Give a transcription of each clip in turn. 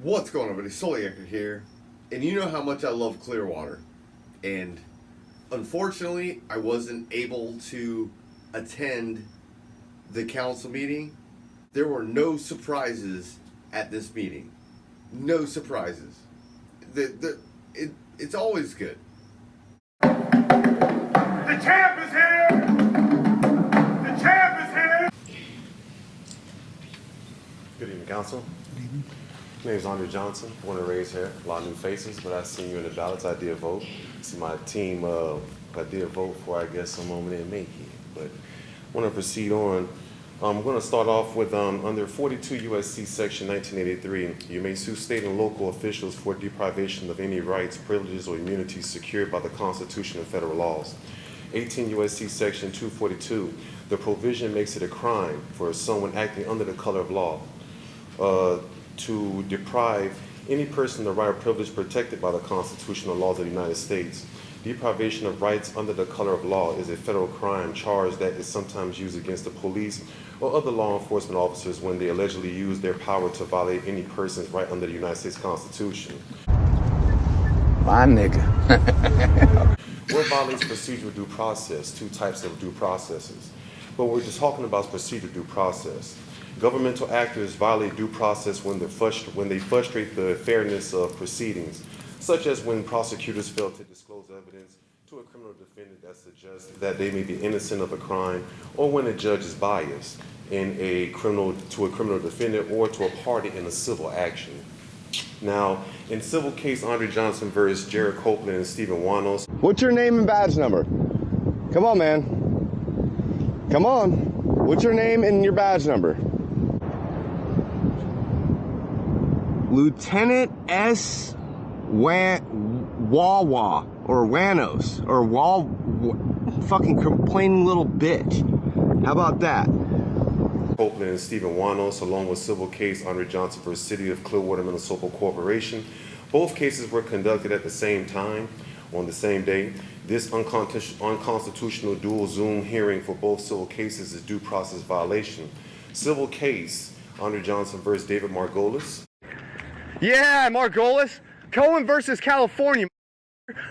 What's going on, everybody? Soliaker here, and you know how much I love Clearwater, and unfortunately, I wasn't able to attend the council meeting. There were no surprises at this meeting. No surprises. It's always good. The champ is here! The champ is here! Good evening, Council. Good evening. My name is Andre Johnson, born and raised here. A lot of new faces, but I see you in the ballots. I did vote. See my team, I did vote for, I guess, some of them didn't make it. But I want to proceed on. I'm going to start off with under 42 U.S.C. Section 1983, you may sue state and local officials for deprivation of any rights, privileges, or immunities secured by the Constitution and federal laws. 18 U.S.C. Section 242, the provision makes it a crime for someone acting under the color of law to deprive any person of the right or privilege protected by the constitutional laws of the United States. Deprivation of rights under the color of law is a federal crime charge that is sometimes used against the police or other law enforcement officers when they allegedly use their power to violate any person's right under the United States Constitution. My nigga. What violates procedural due process? Two types of due processes. But we're just talking about procedural due process. Governmental actors violate due process when they frustrate the fairness of proceedings, such as when prosecutors fail to disclose evidence to a criminal defendant that suggests that they may be innocent of a crime, or when a judge is biased to a criminal defendant or to a party in a civil action. Now, in civil case Andre Johnson versus Jared Copeland and Stephen Wanos. What's your name and badge number? Come on, man. Come on. What's your name and your badge number? Lieutenant S. Wawa or Wanos or fucking complaining little bitch. How about that? Copeland and Stephen Wanos, along with civil case Andre Johnson versus City of Clearwater, Minnesota Corporation. Both cases were conducted at the same time, on the same day. This unconstitutional dual Zoom hearing for both civil cases is due process violation. Civil case Andre Johnson versus David Margolis. Yeah, Margolis. Cohen versus California.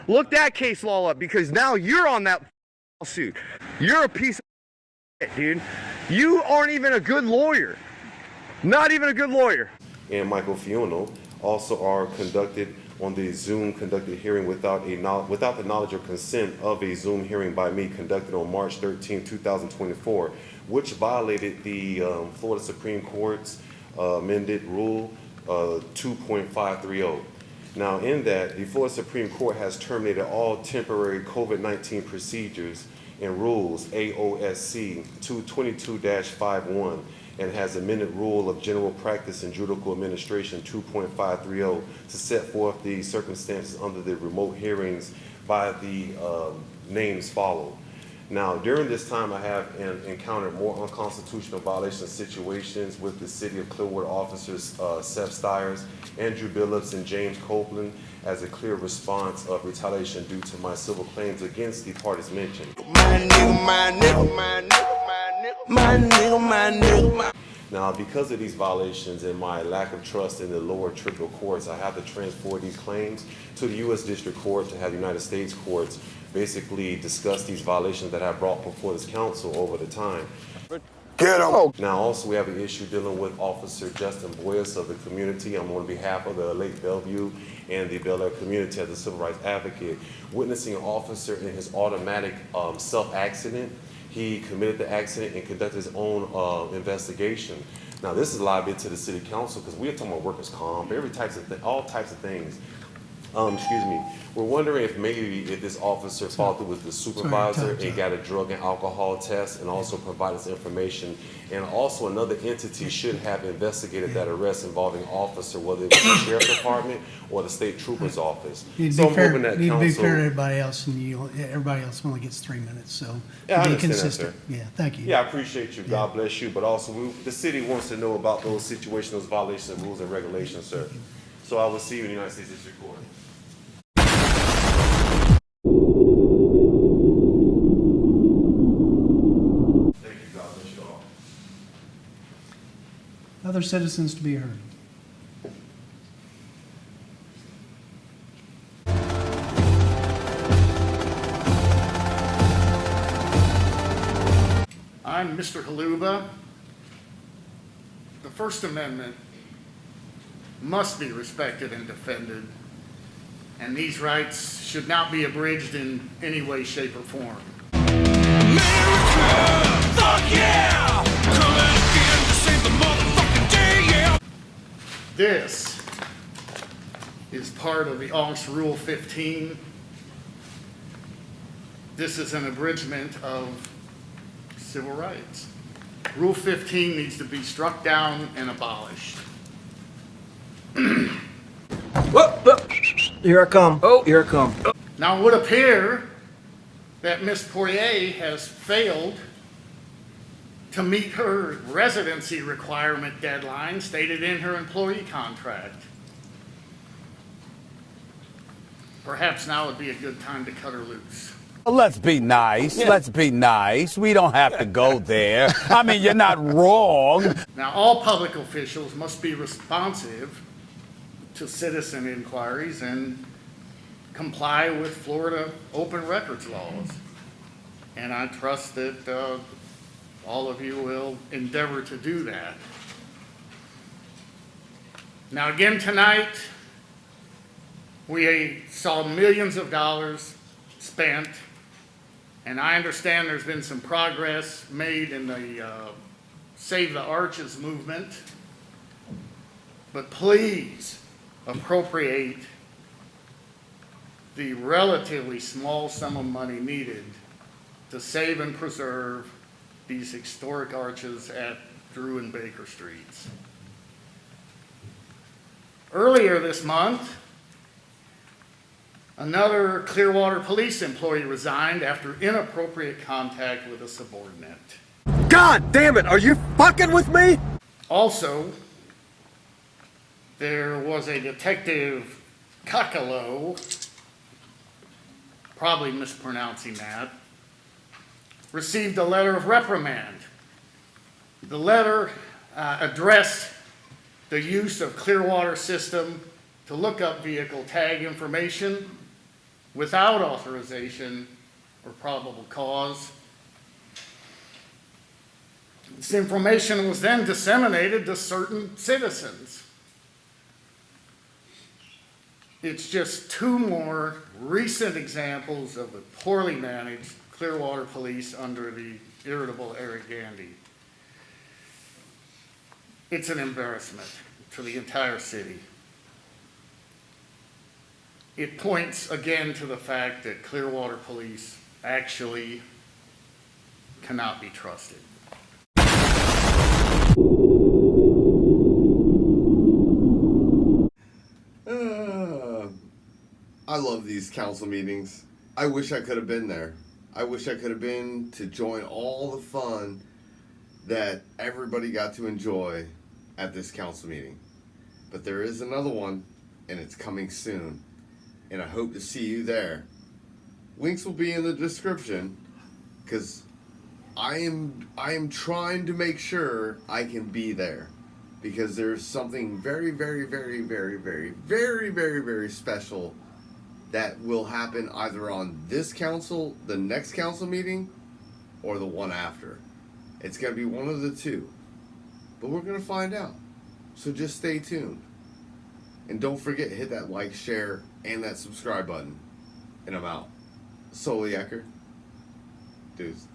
Look that case law up because now you're on that suit. You're a piece of shit, dude. You aren't even a good lawyer. Not even a good lawyer. And Michael Fiono also are conducted on the Zoom conducted hearing without the knowledge or consent of a Zoom hearing by me conducted on March 13, 2024, which violated the Florida Supreme Court's amended rule 2.530. Now in that, the Florida Supreme Court has terminated all temporary COVID-19 procedures and rules AOSC 222-51 and has amended rule of general practice and judicial administration 2.530 to set forth the circumstances under the remote hearings by the names followed. Now, during this time, I have encountered more unconstitutional violation situations with the City of Clearwater officers Seth Stiers, Andrew Billups, and James Copeland as a clear response of retaliation due to my civil claims against the parties mentioned. Now, because of these violations and my lack of trust in the lower tribunal courts, I have to transfer these claims to the U.S. District Court to have United States courts basically discuss these violations that I brought before this council over the time. Get him. Now, also, we have an issue dealing with Officer Justin Boyce of the community. I'm on behalf of the Lake Bellevue and the Bel Air community as a civil rights advocate, witnessing an officer in his automatic self-accident. He committed the accident and conducted his own investigation. Now, this is liability to the city council because we are talking about workers' comp, all types of things. We're wondering if maybe this officer followed through with the supervisor and got a drug and alcohol test and also provided us information. And also another entity should have investigated that arrest involving officer, whether it was the sheriff's department or the state trooper's office. So I'm hoping that council... be fair to everybody else, and everybody else only gets 3 minutes, so yeah, be consistent. That, yeah, thank you. Yeah, I appreciate you. God bless you. But also, the city wants to know about those situations, those violations of rules and regulations, sir. So I will see you in the United States District Court. Other citizens to be heard. remind Mr. Haluba, the First Amendment must be respected and defended, and these rights should not be abridged in any way, shape, or form. This is part of the ONC's Rule 15. This is an abridgment of civil rights. Rule 15 needs to be struck down and abolished. Here I come. Oh, here I come. Now, it would appear that Ms. Poirier has failed to meet her residency requirement deadline stated in her employee contract. Perhaps now would be a good time to cut her loose. Let's be nice. Let's be nice. We don't have to go there. I mean, you're not wrong. Now, all public officials must be responsive to citizen inquiries and comply with Florida open records laws. And I trust that all of you will endeavor to do that. Now, again tonight, we saw millions of dollars spent, and I understand there's been some progress made in the Save the Arches movement, but please appropriate the relatively small sum of money needed to save and preserve these historic arches at Drew and Baker Streets. Earlier this month, another Clearwater police employee resigned after inappropriate contact with a subordinate. God damn it, are you fucking with me? Also, there was a detective Kakalo, probably mispronouncing that, received a letter of reprimand. The letter addressed the use of Clearwater system to look up vehicle tag information without authorization or probable cause. This information was then disseminated to certain citizens. It's just two more recent examples of the poorly managed Clearwater police under the irritable Eric Gandy. It's an embarrassment to the entire city. It points again to the fact that Clearwater police actually cannot be trusted. I love these council meetings. I wish I could have been there. I wish I could have been to join all the fun that everybody got to enjoy at this council meeting. But there is another one, and it's coming soon. And I hope to see you there. Links will be in the description, because I am trying to make sure I can be there. Because there's something very, very, very, very, very, very, very, very special that will happen either on this council, the next council meeting, or the one after. It's going to be one of the two. But we're going to find out. So just stay tuned. And don't forget, hit that like, share, and that subscribe button. And I'm out. Soliaker. Deuces.